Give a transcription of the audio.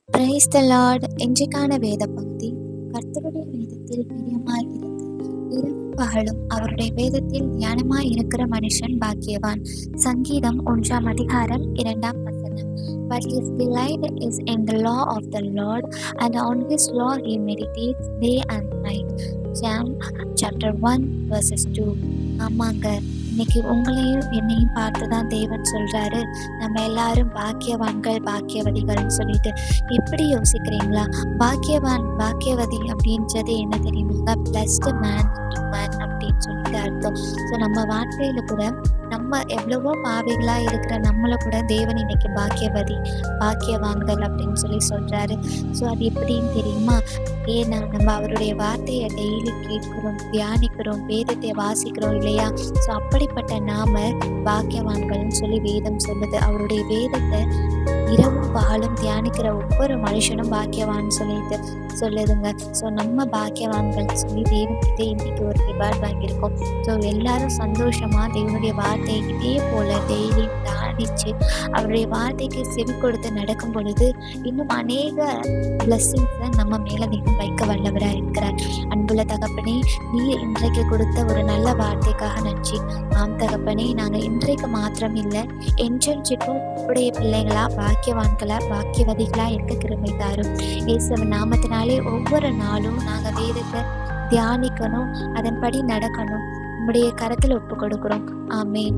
Praise the Lord. இன்றைக்கான வேத பகுதி, கர்த்தருடைய வேதத்தில் பிரியமாயிருந்து இரவும் பகலும் அவருடைய வேதத்தில் தியானமாய் இருக்கிற மனுஷன் பாக்கியவான். சங்கீதம் 1 அதிகாரம் 2 வசனம். But his delight is in the law of the Lord, and on his law he meditates day and night. Psalm chapter 1 verses 2. ஆமாங்க, இன்னைக்கு உங்களையும் என்னையும் பார்த்துதான் தேவன் சொல்றாரு, நம்ம எல்லாரும் பாக்கியவான்கள் பாக்கியவதிகள்னு சொல்லிட்டு. எப்படி யோசிக்கிறீங்களா? பாக்கியவான் பாக்கியவதி அப்படின்றது என்ன தெரியுமாங்க? பிளஸ்டு மேன் அப்படின்னு சொல்லிட்டு அர்த்தம். ஸோ நம்ம வாழ்க்கையில கூட நம்ம எவ்வளவோ பாவிகளா இருக்கிற நம்மளை கூட தேவன் இன்னைக்கு பாக்கியவதி பாக்கியவான்கள் அப்படின்னு சொல்லி சொல்றாரு. ஸோ அது எப்படின்னு தெரியுமா? ஏன்னா நம்ம அவருடைய வார்த்தையை டெய்லி கேட்கிறோம், தியானிக்கிறோம், வேதத்தை வாசிக்கிறோம் இல்லையா? ஸோ அப்படிப்பட்ட நாம பாக்கியவான்கள்னு சொல்லி வேதம் சொல்லுது. அவருடைய வேதத்தை இரவும் பகலும் தியானிக்கிற ஒவ்வொரு மனுஷனும் பாக்கியவான்னு சொல்லிட்டு சொல்லுதுங்க. ஸோ நம்ம பாக்கியவான்கள் சொல்லி தேவன்கிட்ட இன்னைக்கு ஒரு ரிவார்ட் வாங்கியிருக்கோம். ஸோ எல்லாரும் சந்தோஷமா தேவனுடைய வார்த்தையை இதே போல டெய்லி தியானிச்சு அவருடைய வார்த்தைக்கு செவி கொடுத்து நடக்கும் பொழுது இன்னும் அநேக பிளஸ்ஸிங்ஸை நம்ம மேல தேவன் வைக்க வல்லவராக இருக்கிறார். அன்புள்ள தகப்பனே, நீ இன்றைக்கு கொடுத்த ஒரு நல்ல வார்த்தைக்காக நன்றி. ஆம் தகப்பனே, நாங்கள் இன்றைக்கு மாத்திரம் இல்லை, என்றென்றைக்கும் உடைய பிள்ளைகளா பாக்கியவான்களா பாக்கியவதிகளா இருக்க கிருபை தாரும். இயேசுவின் நாமத்தினாலே ஒவ்வொரு நாளும் நாங்கள் வேதத்தை தியானிக்கணும், அதன்படி நடக்கணும். உம்முடைய கரத்தில் ஒப்பு கொடுக்கிறோம். ஆமேன்.